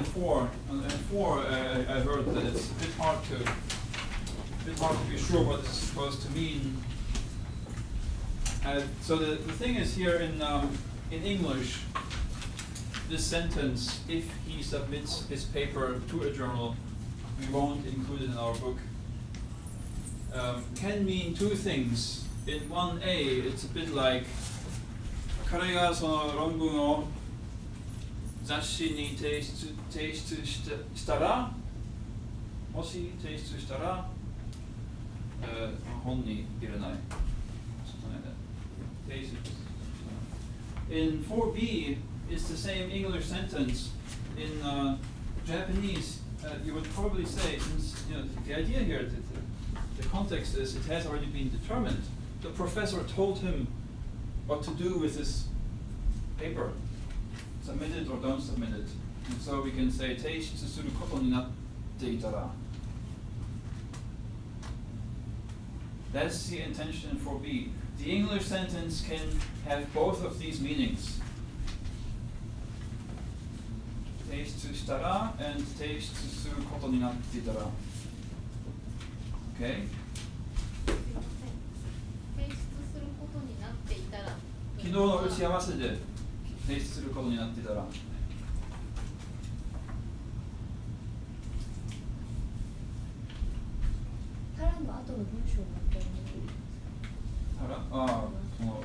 and 4. And 4, I heard that it's a bit hard to be sure what it's supposed to mean. So the thing is here in English, this sentence, if he submits his paper to a journal, we won't include it in our book, can mean two things. In 1a, it's a bit like 彼がその論文を雑誌に提出したら、もし提出したら、本に入れない。In 4b, it's the same English sentence. In Japanese, you would probably say, since the idea here, the context is it has already been determined. The professor told him what to do with this paper. Submit it or don't submit it. And so we can say, 提出することになっていたら. That's the intention in 4b. The English sentence can have both of these meanings. 提出したら and 提出することになっていたら. Okay? 提出することになっていたら。昨日の打ち合わせで提出することになっていたら。タラの後の文章を持ってる。その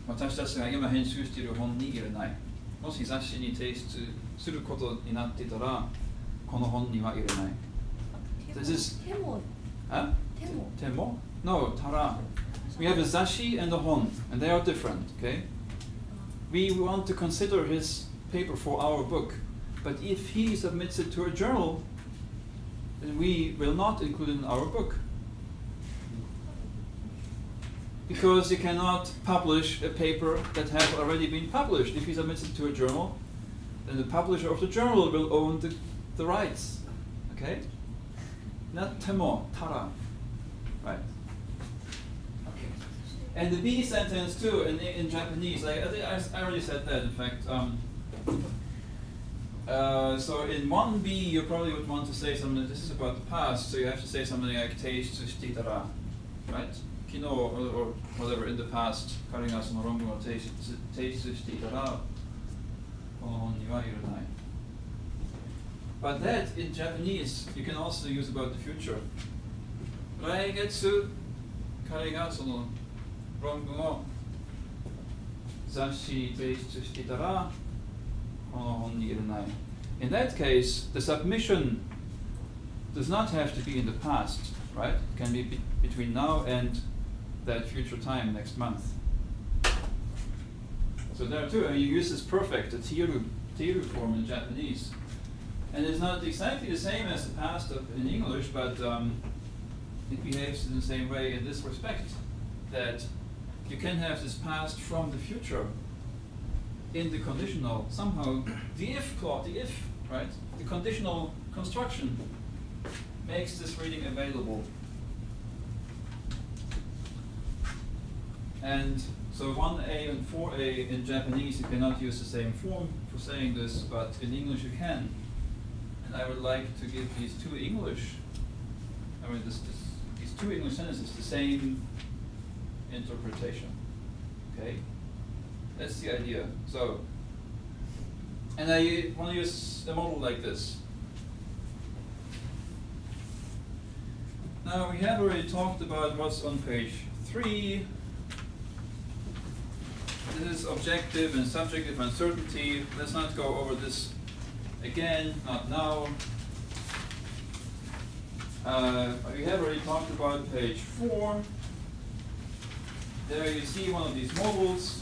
私たちが今編集している本に入れない。もし雑誌に提出することになっていたら、この本には入れない。This is 手も。手も No, たら。We have a zashi and a hon, and they are different, okay? We want to consider his paper for our book, but if he submits it to a journal, then we will not include it in our book. Because you cannot publish a paper that has already been published. If he submits it to a journal, then the publisher of the journal will own the rights, okay? Not temo, tara, right? And the B sentence too in Japanese, I already said that in fact. So in 1b you probably would want to say something, this is about the past, so you have to say something like 提出していたら, right? 昨日 or whatever in the past, 彼がその論文を提出していたら、この本には入れない. But that in Japanese you can also use about the future. 来月、彼がその論文を雑誌に提出していたら、この本に入れない. In that case, the submission does not have to be in the past, right? It can be between now and that future time next month. So there too, you use this perfect, the tiru form in Japanese. And it's not exactly the same as the past in English, but it behaves in the same way in this respect, that you can have this past from the future in the conditional. Somehow, the if clause, the if, right? The conditional construction makes this reading available. And so 1a and 4a in Japanese, you cannot use the same form for saying this, but in English you can. And I would like to give these two English sentences the same interpretation. Okay? That's the idea. So, and I want to use a model like this. Now we have already talked about what's on page 3. This is objective and subjective uncertainty. Let's not go over this again, not now. We have already talked about page 4. There you see one of these models.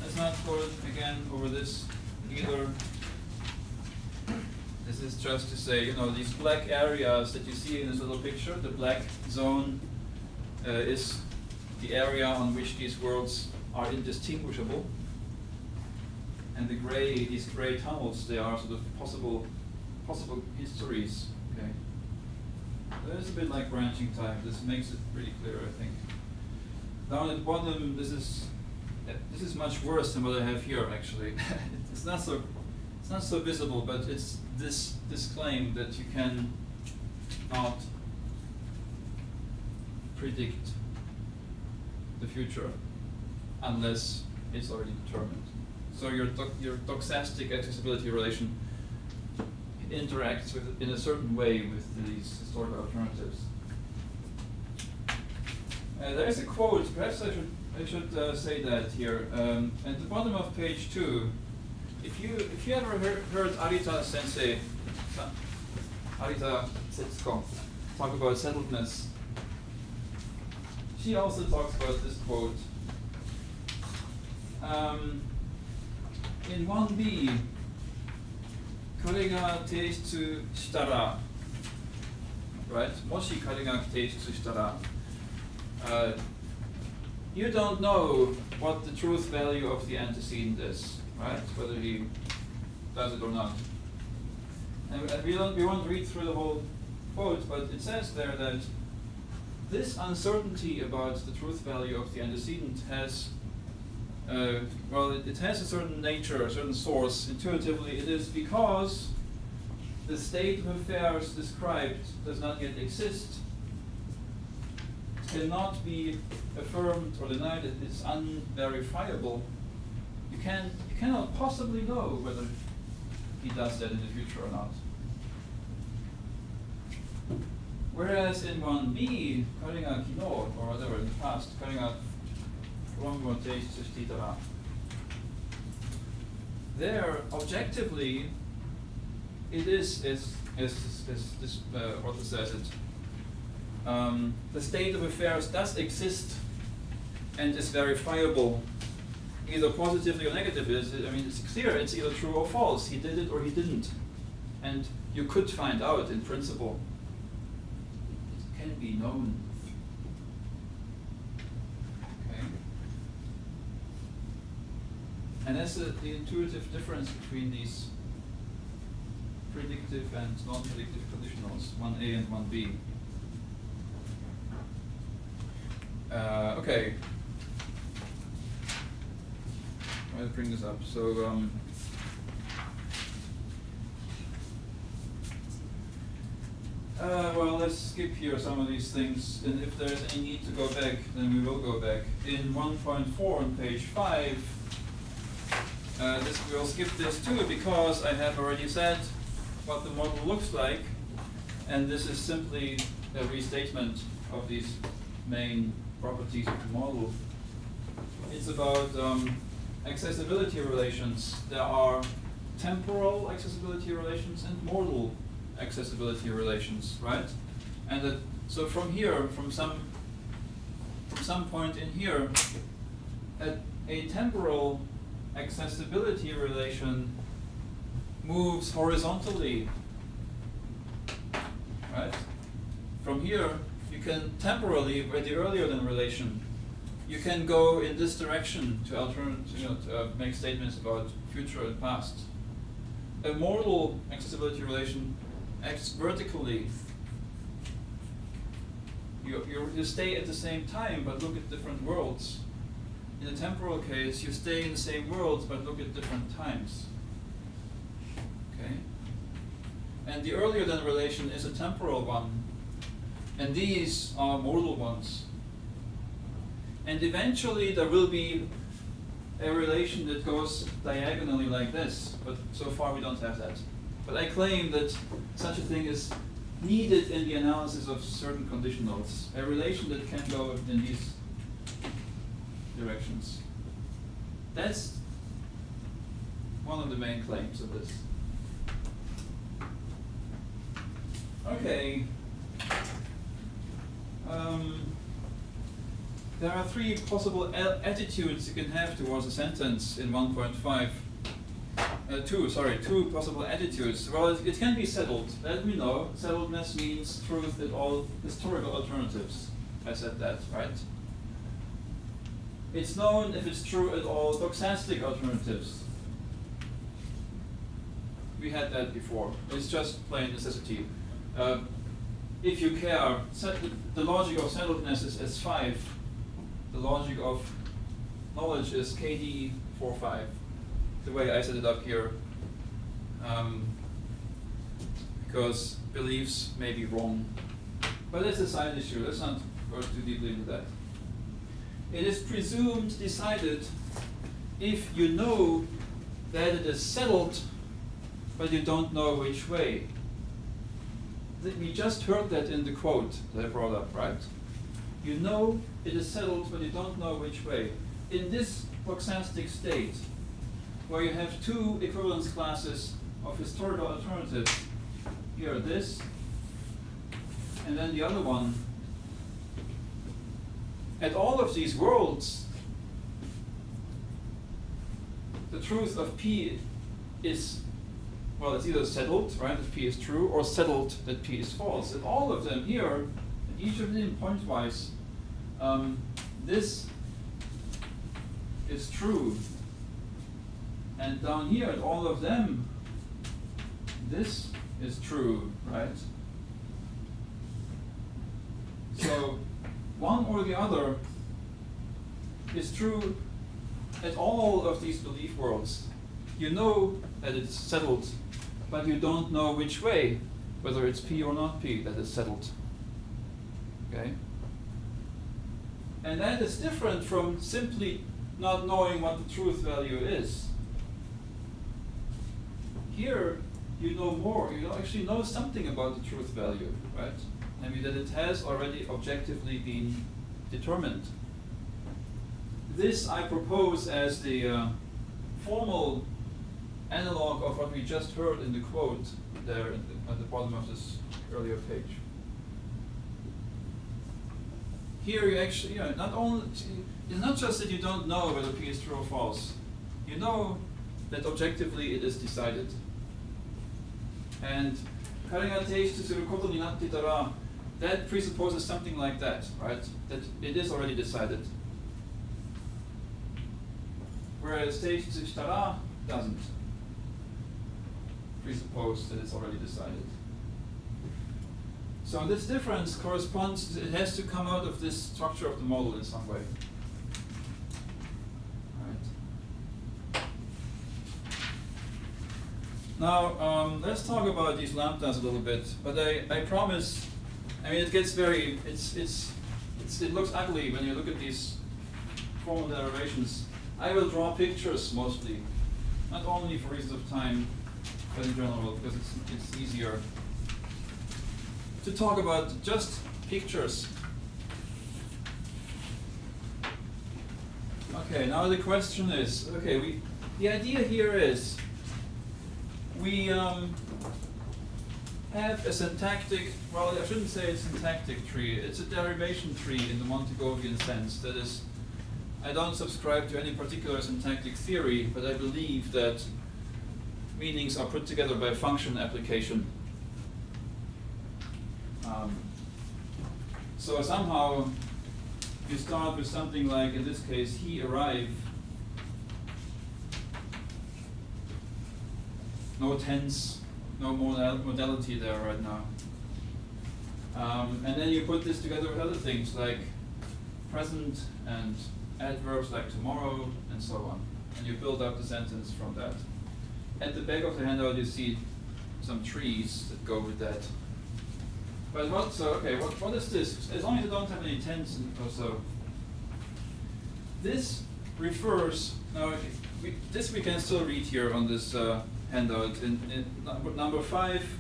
Let's not go again over this either. This is just to say, these black areas that you see in this little picture, the black zone is the area on which these worlds are indistinguishable. And the gray, these gray tunnels, they are sort of possible histories. Okay. So it's a bit like branching time. This makes it pretty clear, I think. Down at the bottom, this is much worse than what I have here. Actually, it's it's not so visible, but it's this claim that you can not predict the future unless it's already determined. So your doxastic accessibility relation interacts with in a certain way with these historical alternatives. There's a quote. Perhaps I should say that here at the bottom of page 2. If you ever heard Arita Sensei, Arita Setsuko, talk about settledness, she also talks about this quote. In 1b, これが提出したら, right? もし彼が提出したら, you don't know what the truth value of the antecedent is, right? Whether he does it or not. And we won't read through the whole quote, but it says there that this uncertainty about the truth value of the antecedent has, it has a certain nature, a certain source. Intuitively, it is because the state of affairs described does not yet exist, cannot be affirmed or denied, it's unverifiable. You cannot possibly know whether he does that in the future or not. Whereas in 1b, 彼が昨日 or whatever in the past, 彼が論文を提出していたら, there, objectively, it is this what says it. The state of affairs does exist and is verifiable, either positively or negatively. It's clear, it's either true or false. He did it or he didn't. And you could find out in principle. It can be known. Okay. And that's the intuitive difference between these predictive and non-predictive conditionals, 1a and 1b. Okay. I'll bring this up. So, well, let's skip here some of these things, and if there's any need to go back, then we will go back. In 1.4 on page 5, we'll skip this too, because I have already said what the model looks like, and this is simply a restatement of these main properties of the model. It's about accessibility relations. There are temporal accessibility relations and modal accessibility relations, right? And so from here, from some point in here, a temporal accessibility relation moves horizontally, right? From here, you can temporally, by the earlier than relation, you can go in this direction to to make statements about future and past. A modal accessibility relation acts vertically. You stay at the same time, but look at different worlds. In the temporal case, you stay in the same worlds, but look at different times. Okay? And the earlier than relation is a temporal one, and these are modal ones. And eventually there will be a relation that goes diagonally like this, but so far we don't have that. But I claim that such a thing is needed in the analysis of certain conditionals, a relation that can go in these directions. That's one of the main claims of this. Okay. There are three possible attitudes you can have towards a sentence in 1.5. Two possible attitudes. Well, it can be settled. Let me know. Settledness means truth at all historical alternatives. I said that, right? It's known if it's true at all doxastic alternatives. We had that before. It's just plain necessity. If you care, the logic of settledness is S5. The logic of knowledge is KD 4.5. The way I set it up here. because beliefs may be wrong. But that's a side issue. Let's not go too deeply into that. It is presumed decided if you know that it is settled, but you don't know which way. We just heard that in the quote that I brought up, right? You know it is settled, but you don't know which way. In this loxastic state, where you have two equivalence classes of historical alternatives, here this, and then the other one, at all of these worlds, the truth of P is, well, it's either settled, right, that P is true, or settled that P is false. And all of them here, and each of them point-wise, this is true. And down here, at all of them, this is true, right? So one or the other is true at all of these belief worlds. You know that it's settled, but you don't know which way, whether it's P or not P, that is settled. Okay? And that is different from simply not knowing what the truth value is. Here, you know more. You actually know something about the truth value, right? I mean, that it has already objectively been determined. This I propose as the formal analog of what we just heard in the quote there at the bottom of this earlier page. Here you actually, not only, it's not just that you don't know whether P is true or false. You know that objectively it is decided. And that presupposes something like that, right? That it is already decided. Whereas teishitara doesn't presuppose that it's already decided. So this difference corresponds, it has to come out of this structure of the model in some way. Right. Now, let's talk about these lambdas a little bit, but I promise, I mean, it gets very, it looks ugly when you look at these formal derivations. I will draw pictures mostly, not only for reasons of time, but in general, because it's easier to talk about just pictures. Okay, now the question is, okay, the idea here is we have a syntactic, well, I shouldn't say a syntactic tree, it's a derivation tree in the Montegovian sense. That is, I don't subscribe to any particular syntactic theory, but I believe that meanings are put together by function application. So somehow you start with something like, in this case, he arrive. No tense, no modality there right now. And then you put this together with other things like present and adverbs like tomorrow and so on. And you build up the sentence from that. At the back of the handout you see some trees that go with that. But what is this? As long as you don't have any tense or so. This refers, now this we can still read here on this handout in number 5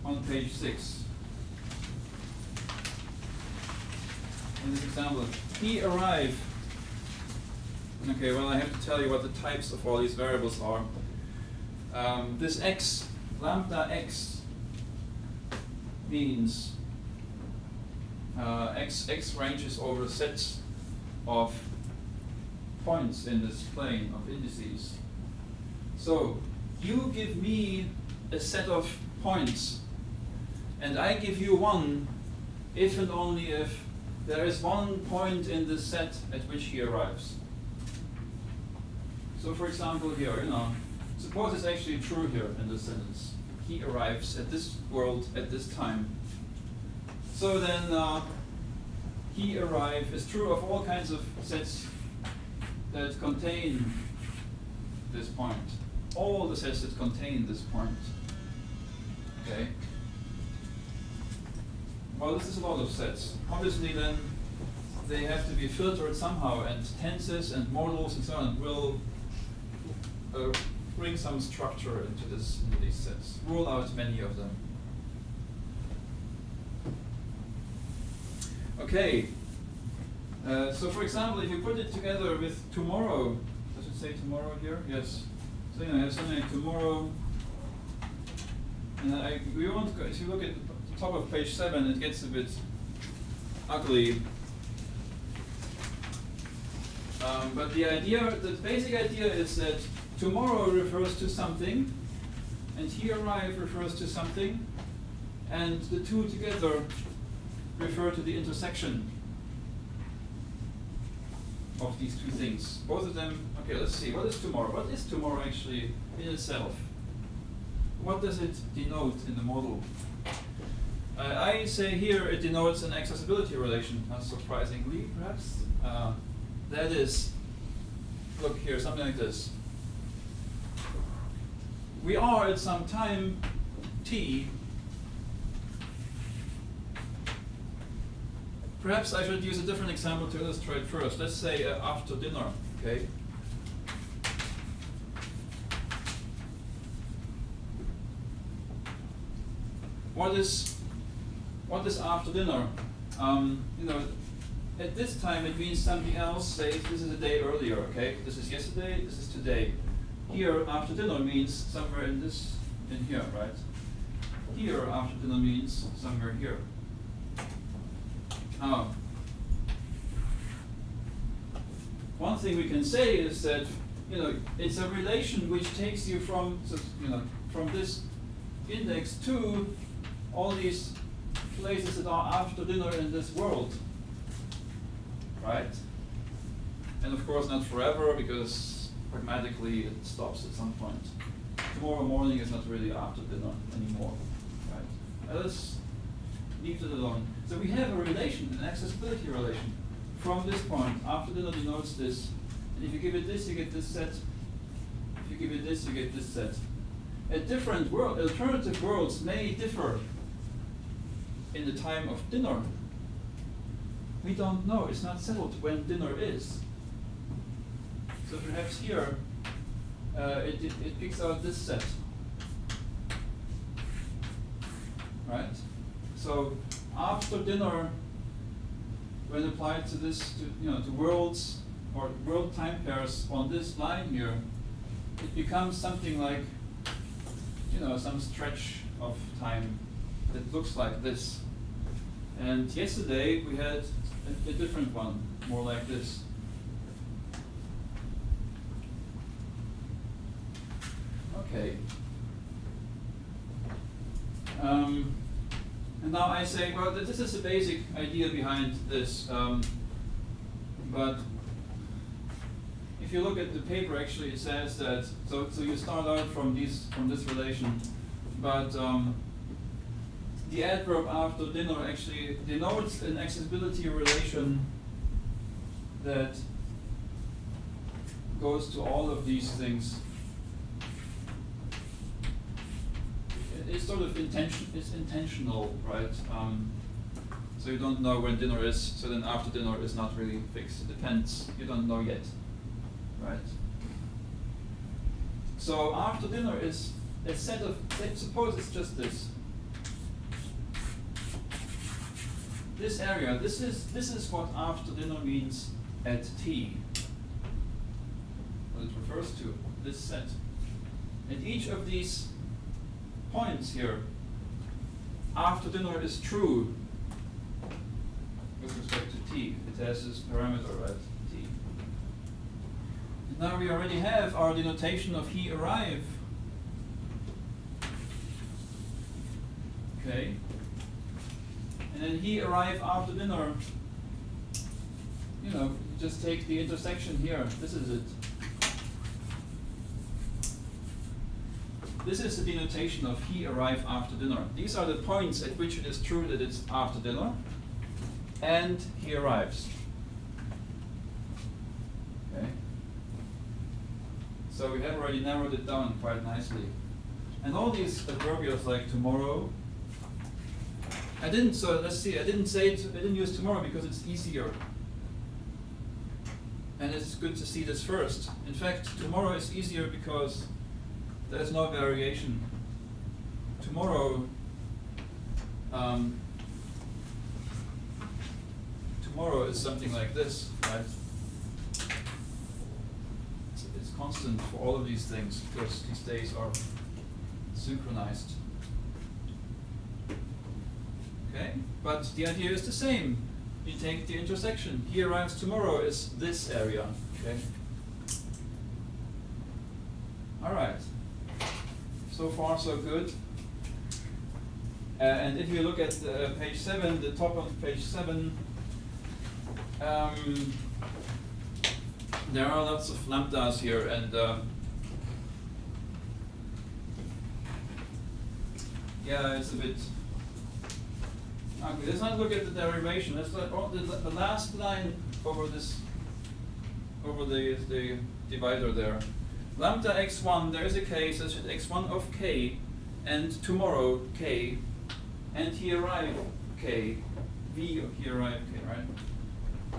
on page 6. In this example, he arrived. Okay, well, I have to tell you what the types of all these variables are. This x, lambda x, means x ranges over sets of points in this plane of indices. So you give me a set of points, and I give you one if and only if there is one point in this set at which he arrives. So for example here, suppose it's actually true here in this sentence. He arrives at this world at this time. So then he arrive is true of all kinds of sets that contain this point. all the sets that contain this point. Okay. Well, this is a lot of sets. Obviously, then they have to be filtered somehow, and tenses and modals and so on will bring some structure into these sets. Rule out many of them. Okay. So, for example, if you put it together with tomorrow, does it say tomorrow here? Yes. So I have something like tomorrow, and we won't go. If you look at the top of page 7, it gets a bit ugly. But the basic idea is that tomorrow refers to something, and he arrive refers to something, and the two together refer to the intersection of these two things. Both of them, okay, let's see, what is tomorrow? What is tomorrow actually in itself? What does it denote in the model? I say here it denotes an accessibility relation, not surprisingly, perhaps. That is, look here, something like this. We are at some time t. Perhaps I should use a different example to illustrate first. Let's say after dinner, okay? What is after dinner? You know, at this time it means something else. Say this is a day earlier, okay? This is yesterday, this is today. Here, after dinner means somewhere in here, right? Here, after dinner means somewhere here. One thing we can say is that, you know, it's a relation which takes you from, from this index to all these places that are after dinner in this world, right? And of course not forever, because pragmatically it stops at some point. Tomorrow morning is not really after dinner anymore, right? Let's leave it alone. So we have a relation, an accessibility relation. From this point, after dinner denotes this. And if you give it this, you get this set. If you give it this, you get this set. At different alternative worlds may differ in the time of dinner. We don't know. It's not settled when dinner is. So perhaps here, it picks out this set. Right? So after dinner, when applied to this, to worlds or world time pairs on this line here, it becomes something like, some stretch of time that looks like this. And yesterday we had a different one, more like this. Okay. And now I say, well, this is the basic idea behind this. But if you look at the paper, actually, it says that so you start out from this relation, but the adverb after dinner actually denotes an accessibility relation that goes to all of these things. It's sort of it's intentional, right? So you don't know when dinner is, so then after dinner is not really fixed. It depends. You don't know yet, right? So after dinner is a set of, suppose it's just this. This area, this is what after dinner means at t. What it refers to, this set. And each of these points here, after dinner is true with respect to t. It has this parameter, right, t. And now we already have our denotation of he arrive. Okay. And then he arrive after dinner, just take the intersection here. This is it. This is the denotation of he arrive after dinner. These are the points at which it is true that it's after dinner, and he arrives. Okay. So we have already narrowed it down quite nicely. And all these adverbials like tomorrow, I didn't use tomorrow because it's easier. And it's good to see this first. In fact, tomorrow is easier because there's no variation. Tomorrow, tomorrow is something like this, right? It's constant for all of these things because these days are synchronized. Okay, but the idea is the same. You take the intersection. He arrives tomorrow is this area. Okay. All right. So far, so good. And if you look at page 7, the top of page 7, there are lots of lambdas here, and yeah, it's a bit. Okay, let's not look at the derivation. Let's look at the last line over this, over the divider there. Lambda x1, there is a k such that x1 of k, and tomorrow k, and he arrived k, v of he arrived k, right?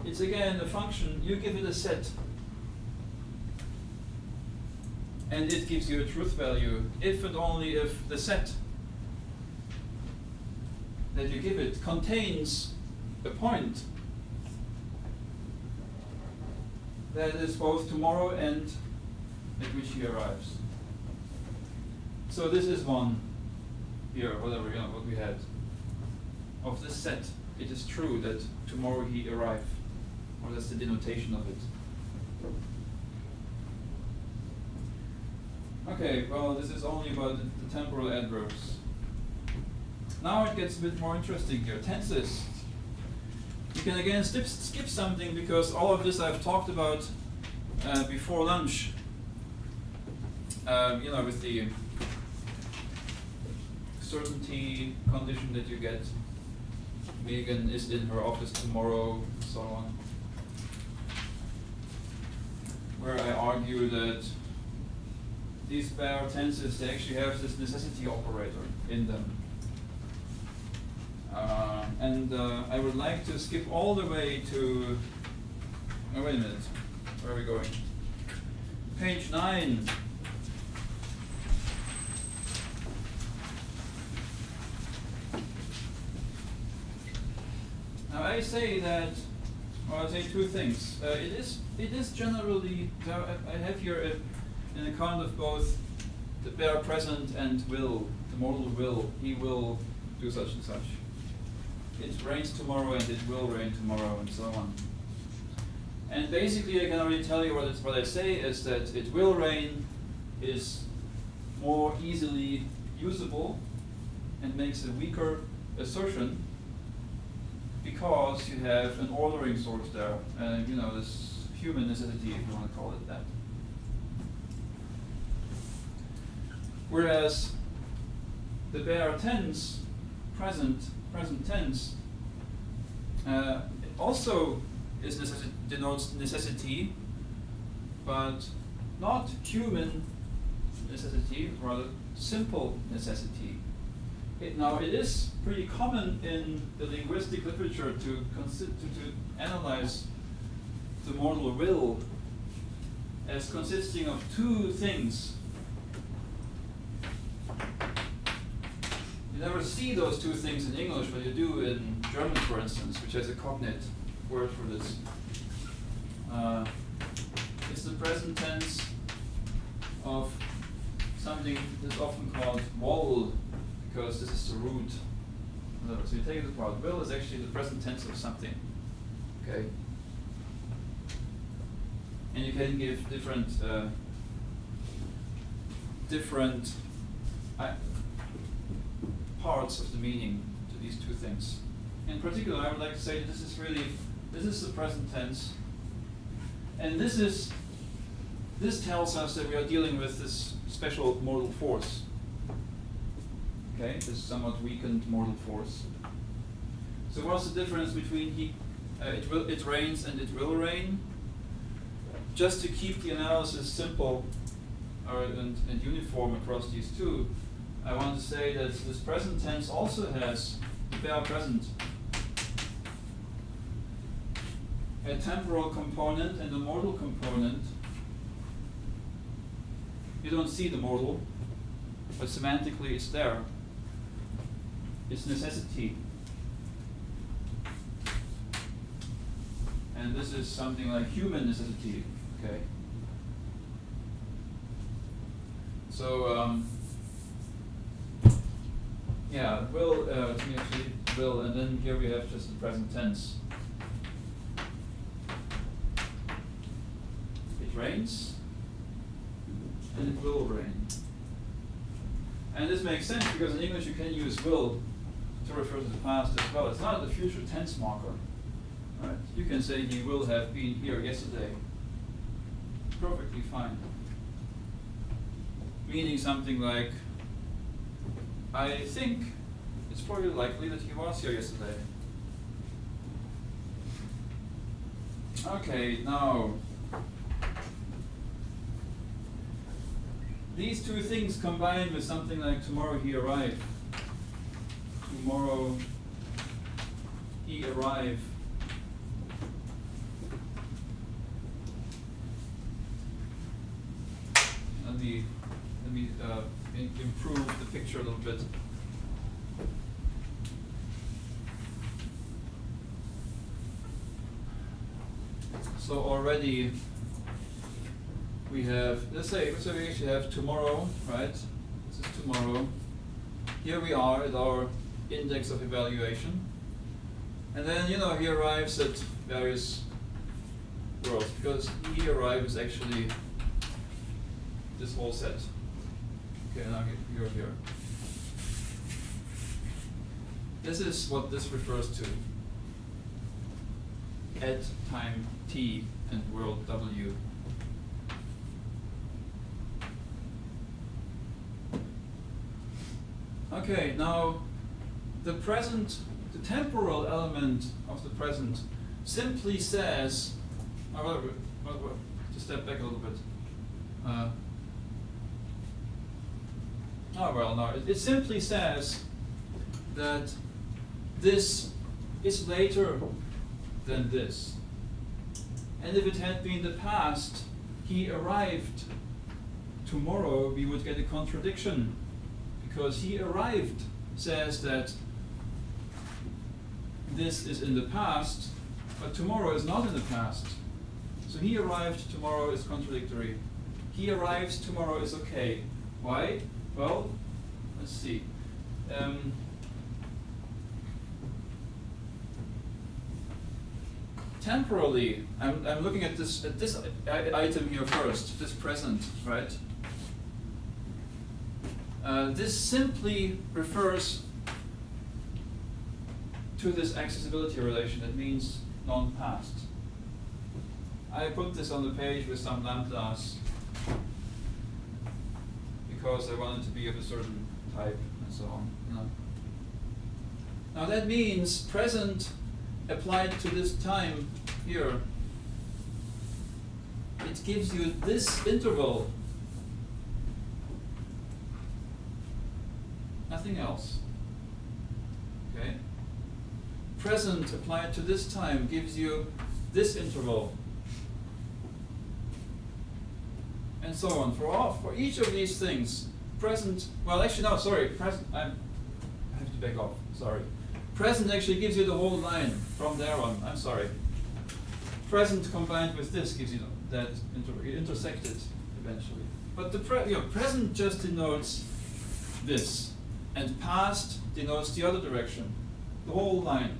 It's again a function, you give it a set, and it gives you a truth value if and only if the set that you give it contains a point that is both tomorrow and at which he arrives. So this is one here, whatever, what we had. Of this set, it is true that tomorrow he arrive, or that's the denotation of it. Okay, well, this is only about the temporal adverbs. Now it gets a bit more interesting here. Tenses. You can again skip something because all of this I've talked about before lunch. With the certainty condition that you get. Megan is in her office tomorrow, and so on. Where I argue that these bare tenses, they actually have this necessity operator in them. I would like to skip all the way to, oh wait a minute, where are we going? Page 9. Now I say that, well, I say two things. It is generally, I have here an account of both the bare present and will, the modal will. He will do such and such. It rains tomorrow and it will rain tomorrow and so on. And basically I can already tell you what I say is that it will rain is more easily usable and makes a weaker assertion because you have an ordering source there, this human necessity, if you want to call it that. Whereas the bare tense, present tense, also denotes necessity, but not human necessity, rather simple necessity. Now it is pretty common in the linguistic literature to analyze the modal will as consisting of two things. You never see those two things in English, but you do in German, for instance, which has a cognate word for this. It's the present tense of something that's often called will, because this is the root. So you take it apart. Will is actually the present tense of something. Okay? And you can give different parts of the meaning to these two things. In particular, I would like to say that this is the present tense, and this tells us that we are dealing with this special modal force. Okay, this somewhat weakened modal force. So what's the difference between it rains and it will rain? Just to keep the analysis simple, and uniform across these two, I want to say that this present tense also has, they are present, a temporal component and a modal component. You don't see the modal, but semantically it's there. It's necessity. And this is something like human necessity, okay? So, yeah, will, actually will, and then here we have just the present tense. It rains, and it will rain. And this makes sense because in English you can use will to refer to the past as well. It's not the future tense marker. Right? You can say he will have been here yesterday. Perfectly fine. Meaning something like, I think it's probably likely that he was here yesterday. Okay, now these two things combined with something like tomorrow he arrived. Tomorrow he arrived. Let me improve the picture a little bit. So already we have, let's say we actually have tomorrow, right? This is tomorrow. Here we are at our index of evaluation. And then, he arrives at various worlds, because he arrives actually this whole set. Okay, now you're here. This is what this refers to. At time t and world w. Okay, now the temporal element of the present simply says, to step back a little bit. It simply says that this is later than this. And if it had been the past, he arrived tomorrow, we would get a contradiction. Because he arrived says that this is in the past, but tomorrow is not in the past. So he arrived tomorrow is contradictory. He arrives tomorrow is okay. Why? Well, let's see. Temporally, I'm looking at this item here first, this present, right? This simply refers to this accessibility relation. It means non-past. I put this on the page with some lambdas because I want it to be of a certain type and so on. Now that means present applied to this time here. It gives you this interval. Nothing else. Okay? Present applied to this time gives you this interval. And so on. For each of these things, present, well actually no, sorry, present, I have to back off, sorry. Present actually gives you the whole line from there on, I'm sorry. Present combined with this gives you that intersected eventually. But the present just denotes this. And past denotes the other direction, the whole line.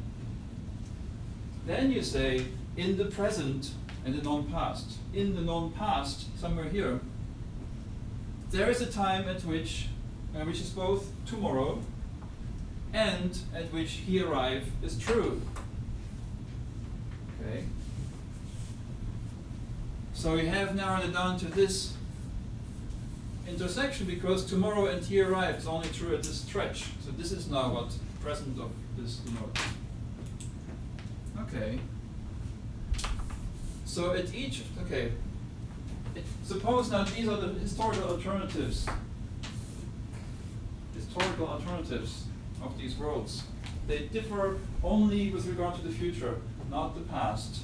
Then you say, in the present and the non-past. In the non-past, somewhere here, there is a time at which is both tomorrow and at which he arrived is true. Okay. So we have narrowed it down to this intersection because tomorrow and he arrived is only true at this stretch. So this is now what present of this denotes. Okay. So at each, okay. suppose now these are the historical alternatives of these worlds. They differ only with regard to the future, not the past.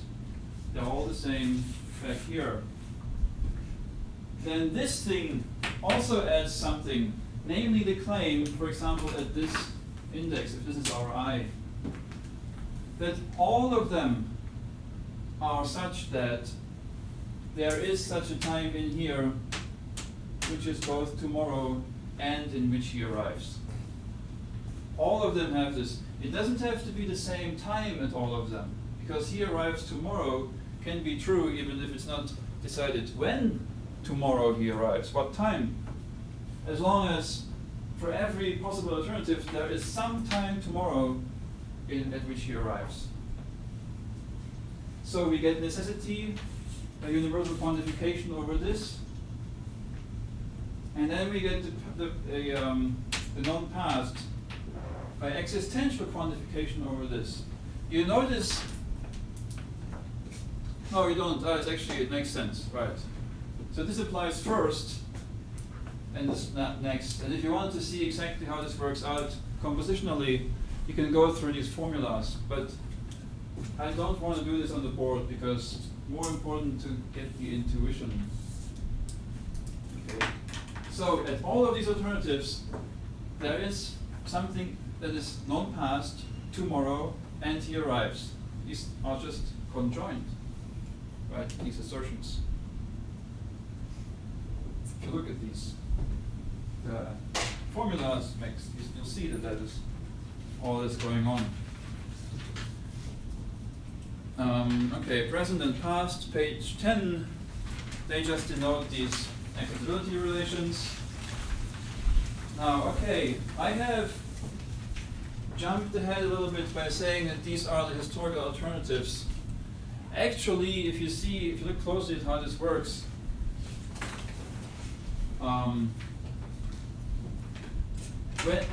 They're all the same back here. Then this thing also adds something, namely the claim, for example, at this index, if this is our I, that all of them are such that there is such a time in here which is both tomorrow and in which he arrives. All of them have this. It doesn't have to be the same time at all of them, because he arrives tomorrow can be true even if it's not decided when tomorrow he arrives, what time. As long as for every possible alternative there is some time tomorrow at which he arrives. So we get necessity, a universal quantification over this, and then we get the non-past by existential quantification over this. You notice, no you don't, it's actually, it makes sense, right. So this applies first, and this next. And if you want to see exactly how this works out compositionally, you can go through these formulas, but I don't want to do this on the board because it's more important to get the intuition. Okay. So at all of these alternatives, there is something that is non-past, tomorrow, and he arrives. These are just conjoined, right? These assertions. If you look at these formulas, you'll see that that is all that's going on. Okay, present and past, page 10, they just denote these accessibility relations. Now, okay, I have jumped ahead a little bit by saying that these are the historical alternatives. Actually, if you look closely at how this works, when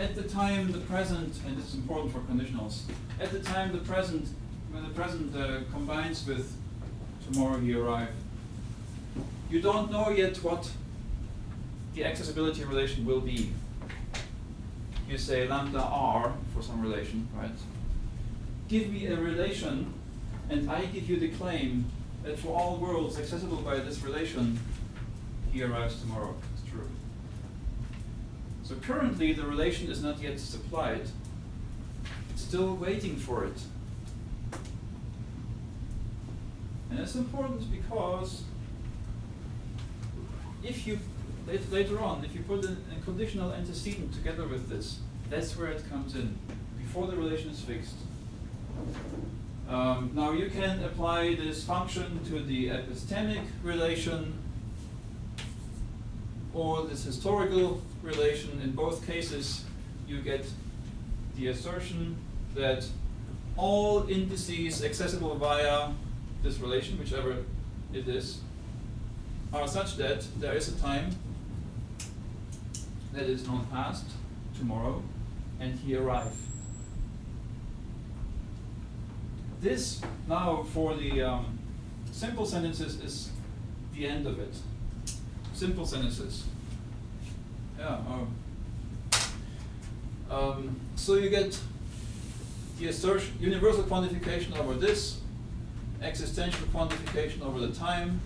at the time the present, and this is important for conditionals, at the time the present, when the present combines with tomorrow he arrived, you don't know yet what the accessibility relation will be. You say lambda r for some relation, right? Give me a relation, and I give you the claim that for all worlds accessible by this relation, he arrives tomorrow. It's true. So currently the relation is not yet supplied. It's still waiting for it. And it's important because if you later on, if you put a conditional antecedent together with this, that's where it comes in, before the relation is fixed. Now you can apply this function to the epistemic relation or this historical relation. In both cases, you get the assertion that all indices accessible via this relation, whichever it is, are such that there is a time that is non-past, tomorrow, and he arrive. This now for the simple sentences is the end of it. Simple sentences. Yeah. So you get the assertion, universal quantification over this, existential quantification over the time,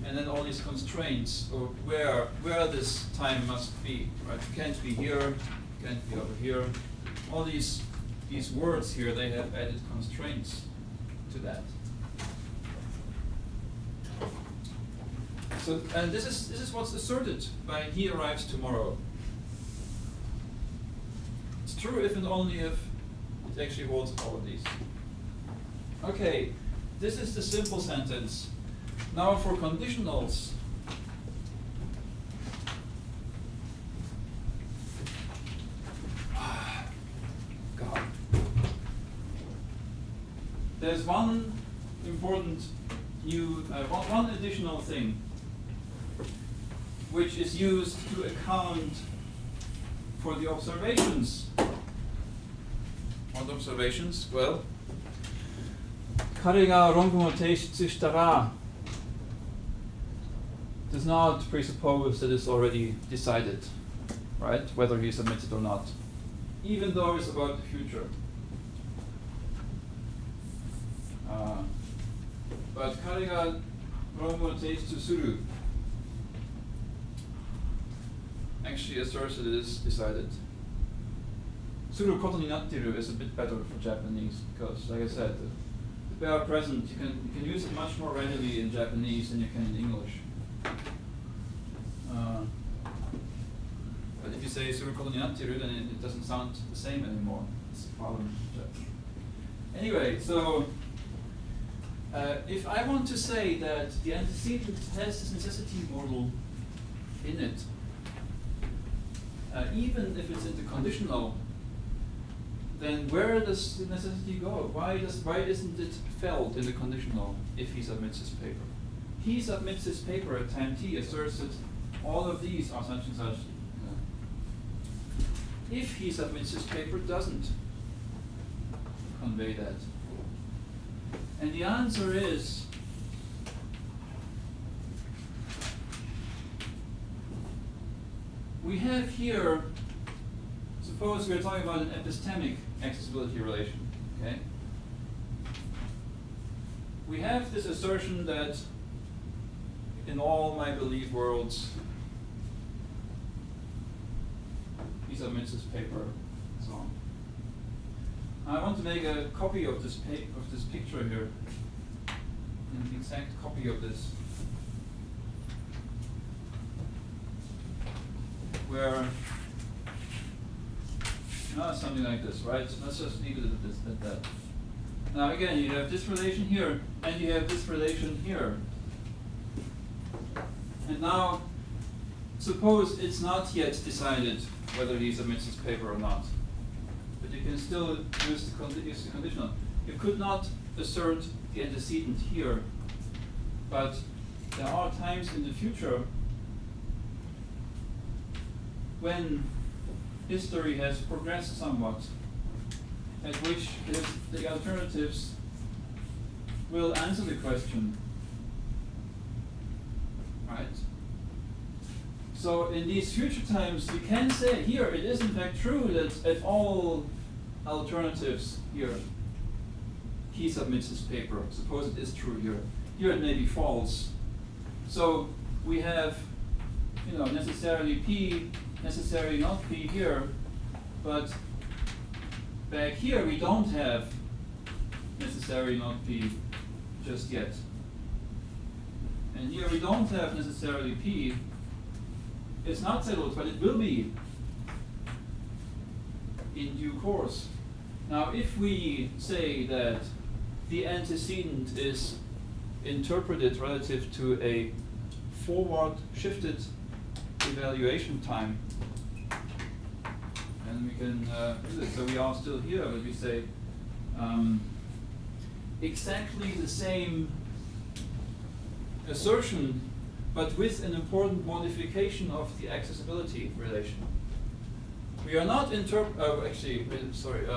and then all these constraints of where this time must be. Right? It can't be here, it can't be over here. All these words here, they have added constraints to that. So, and this is what's asserted by he arrives tomorrow. It's true if and only if it actually holds all of these. Okay, this is the simple sentence. Now for conditionals. God. There's one important new, one additional thing which is used to account for the observations. What observations? Well, 彼が論文を提出したら does not presuppose that it's already decided, right? Whether he submits it or not, even though it's about the future. But 彼が論文を提出する actually asserts that it is decided. することになっている is a bit better for Japanese because, like I said, the bare present you can use it much more readily in Japanese than you can in English. But if you say することになっている, then it doesn't sound the same anymore. It's a problem. Anyway, so if I want to say that the antecedent has this necessity modal in it, even if it's interconditional, then where does the necessity go? Why isn't it felt in the conditional if he submits his paper? He submits his paper at time t, asserts that all of these are such and such. If he submits his paper, it doesn't convey that. And the answer is we have here, suppose we're talking about an epistemic accessibility relation, okay? We have this assertion that in all my belief worlds, he submits his paper, and so on. I want to make a copy of this picture here, an exact copy of this, where something like this, right? So let's just leave it at that. Now again, you have this relation here, and you have this relation here. And now, suppose it's not yet decided whether he submits his paper or not. But you can still use the conditional. You could not assert the antecedent here, but there are times in the future when history has progressed somewhat, at which the alternatives will answer the question, right? So in these future times, we can say here, it is in fact true that at all alternatives here, he submits his paper. Suppose it is true here. Here it may be false. So we have, necessarily P, necessarily not P here, but back here we don't have necessarily not P just yet. And here we don't have necessarily P. It's not settled, but it will be in due course. Now, if we say that the antecedent is interpreted relative to a forward shifted evaluation time, and we can do this. So we are still here, but we say exactly the same assertion, but with an important modification of the accessibility relation. We are not sorry.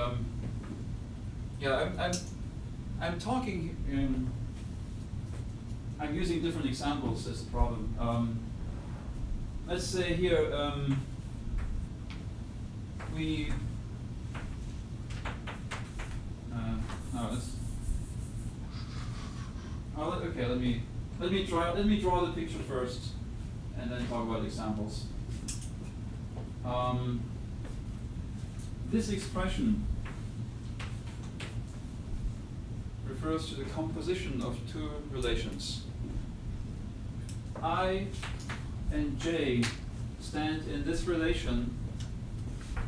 I'm talking. I'm using different examples as a problem. Let's say here we. No, let's. Okay, let me draw the picture first, and then talk about examples. This expression refers to the composition of two relations. I and J stand in this relation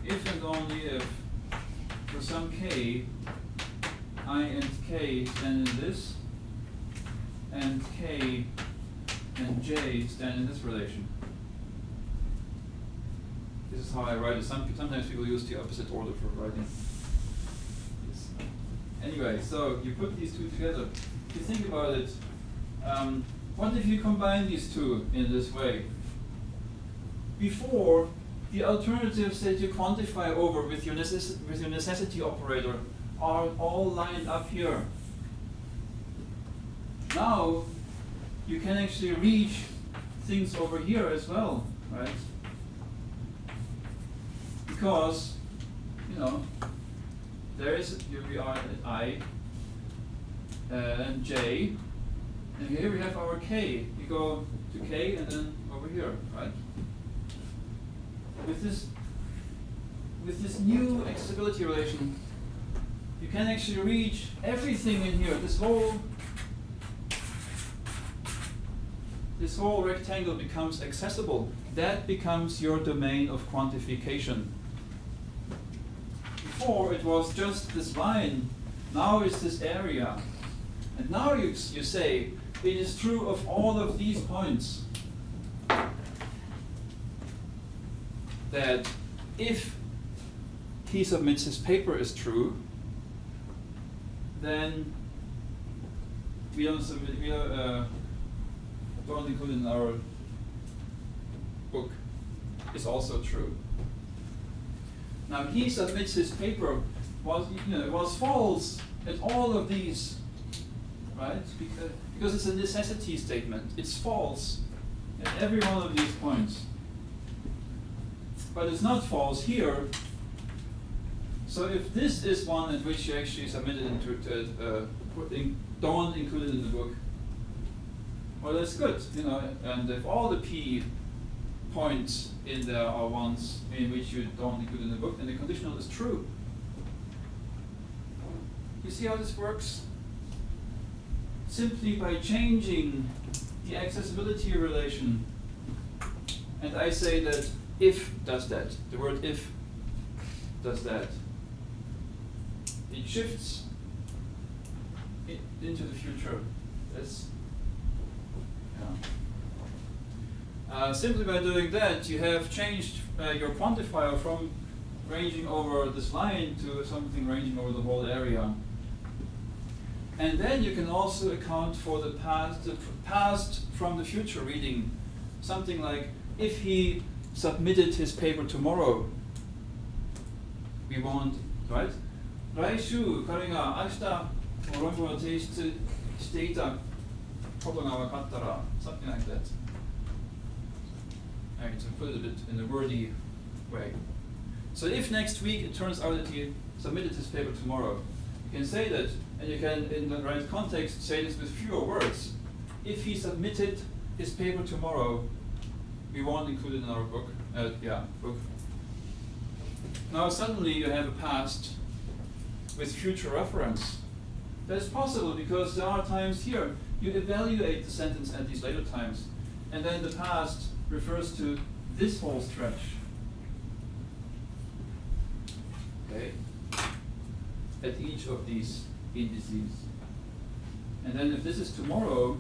if and only if, for some K, I and K stand in this, and K and J stand in this relation. This is how I write it. Sometimes people use the opposite order for writing this. Anyway, so you put these two together. If you think about it, what if you combine these two in this way? Before, the alternatives that you quantify over with your necessity operator are all lined up here. Now, you can actually reach things over here as well, right? Because, you know, there is, here we are at I and J, and here we have our K. You go to K and then over here, right? With this new accessibility relation, you can actually reach everything in here. This whole rectangle becomes accessible. That becomes your domain of quantification. Before it was just this line, now it's this area. And now you say, it is true of all of these points that if he submits his paper is true, then we don't submit, don't include in our book is also true. Now he submits his paper it was false at all of these, right? Because it's a necessity statement. It's false at every one of these points. But it's not false here. So if this is one at which you actually submitted don't include it in the book, well, that's good, you know. And if all the P points in there are ones in which you don't include in the book, then the conditional is true. You see how this works? Simply by changing the accessibility relation, and I say that if does that, the word if does that, it shifts into the future. That's, simply by doing that, you have changed your quantifier from ranging over this line to something ranging over the whole area. And then you can also account for the past from the future reading. Something like, if he submitted his paper tomorrow, we want, right? 来週彼が明日論文を提出していたことが分かったら something like that. I mean, to put it a bit in a wordy way. So if next week it turns out that he submitted his paper tomorrow, you can say that, and you can, in the right context, say this with fewer words. If he submitted his paper tomorrow, we won't include it in our book. Book. Now suddenly you have a past with future reference. That's possible because there are times here you evaluate the sentence at these later times, and then the past refers to this whole stretch. Okay? At each of these indices. And then if this is tomorrow,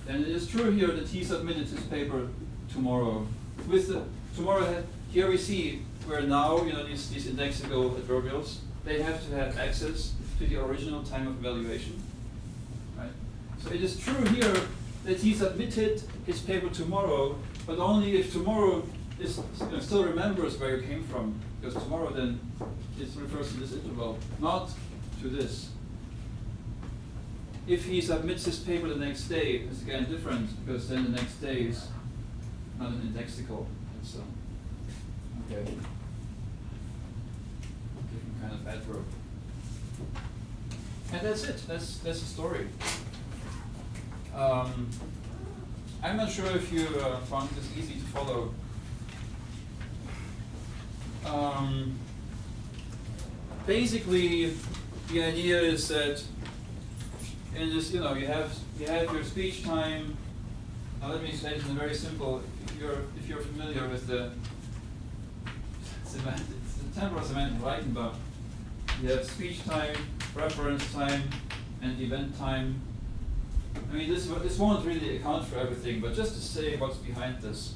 then it is true here that he submitted his paper tomorrow. With the tomorrow, here we see where now, you know, these indexical adverbials, they have to have access to the original time of evaluation. Right? So it is true here that he submitted his paper tomorrow, but only if tomorrow is, still remembers where you came from. Because tomorrow then it refers to this interval, not to this. If he submits his paper the next day, it's again different, because then the next day is not an indexical. It's okay. Different kind of adverb. And that's it. That's the story. I'm not sure if you found this easy to follow. Basically, the idea is that in this, you have your speech time. Now let me say it in a very simple. If you're familiar with the semantics, the temporal semantic Reichenbach, you have speech time, reference time, and event time. I mean, this won't really account for everything, but just to say what's behind this.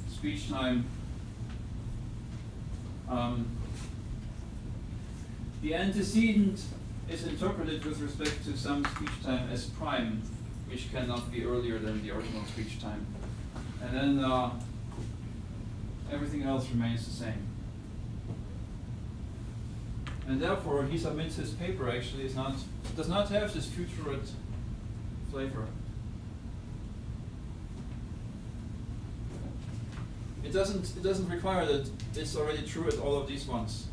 Speech time. The antecedent is interpreted with respect to some speech time as prime, which cannot be earlier than the original speech time. And then everything else remains the same. And therefore, he submits his paper actually does not have this futurate flavor. It doesn't require that it's already true at all of these ones.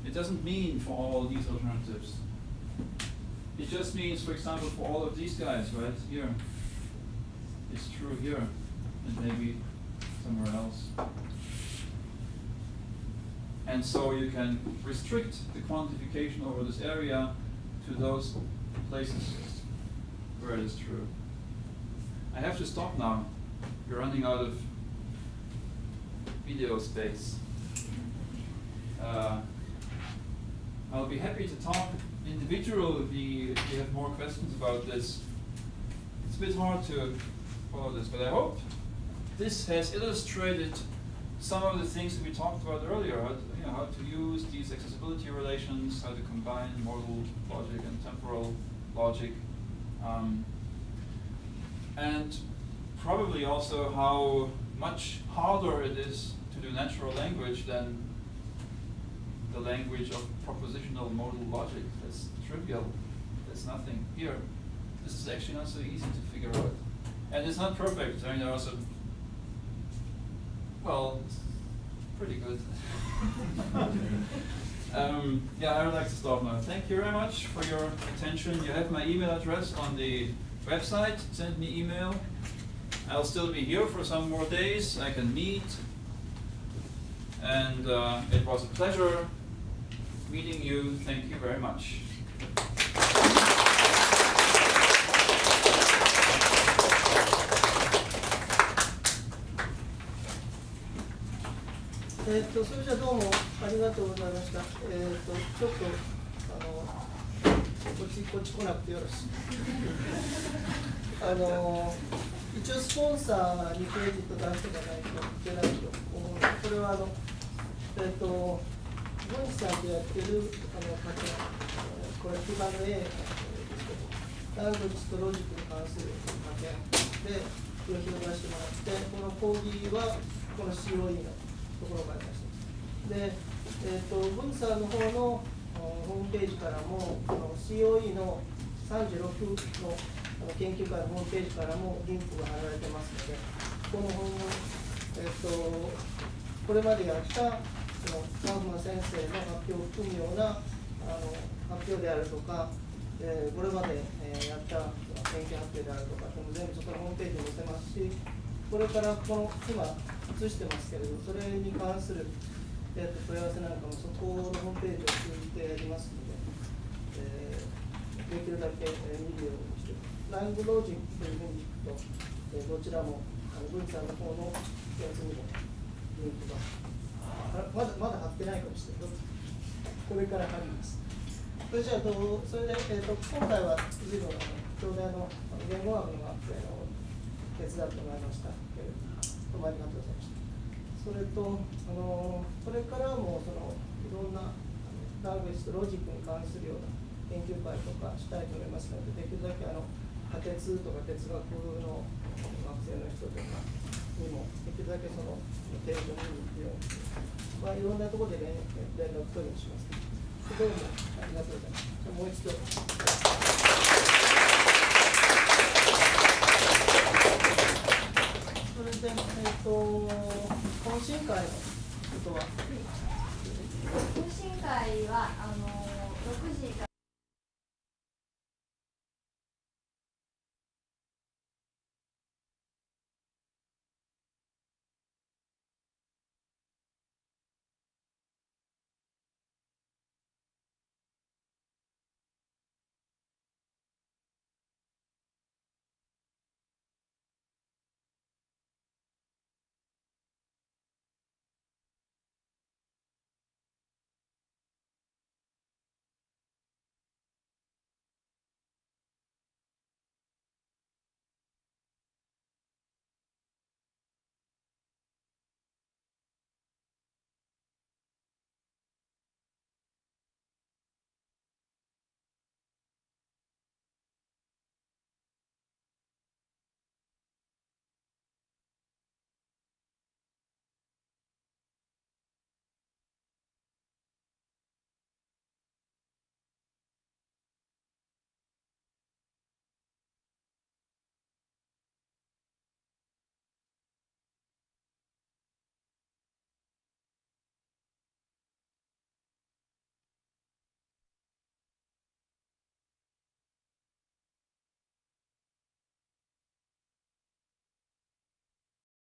It doesn't mean for all these alternatives. It just means, for example, for all of these guys, right here. It's true here, and maybe somewhere else. And so you can restrict the quantification over this area to those places where it is true. I have to stop now. We're running out of video space. I'll be happy to talk individually if you have more questions about this. It's a bit hard to follow this, but I hope this has illustrated some of the things that we talked about earlier, how to use these accessibility relations, how to combine modal logic and temporal logic, and probably also how much harder it is to do natural language than the language of propositional modal logic. That's trivial. That's nothing. Here, this is actually not so easy to figure out. And it's not perfect. I mean, there are some, well, it's pretty good. Yeah, I would like to stop now. Thank you very much for your attention. You have my email address on the website. Send me email. I'll still be here for some more days. I can meet. And it was a pleasure meeting you. Thank you very much. それじゃどうもありがとうございました。ちょっとこっち来なくてよろしい。一応スポンサーにクレジット出しておかないといけないと思うので、これはゴンチさんとやってるこれ基盤の A ですけど、ラングリッジとロジックに関する派遣で表示を出してもらって、この講義はこの COE のところがありました。で、ゴンチさんの方のホームページからも、この COE の36の研究会のホームページからもリンクが貼られてますので、この本の、これまでやったそのカウフマン先生の発表を含むような発表であるとか、これまでやった研究発表であるとか、全部そこのホームページに載せますし、これからこの今映してますけれど、それに関する問い合わせなんかもそこのホームページを通じてやりますので、できるだけ見るようにして、ラングロジックというふうに聞くと、どちらも文さんの方のやつにもリンクがまだ貼ってないかもしれない。これから貼ります。それじゃあそれで、今回は随分東大の言語学の学生の手伝ってもらいましたけれども、ありがとうございました。それとこれからもいろんなラングエッジとロジックに関するような研究会とかしたいと思いますので、できるだけ仮哲とか哲学の学生の人とかにもできるだけその程度に行くように、いろんなところで連絡取りにします。どうもありがとうございます。もう一度。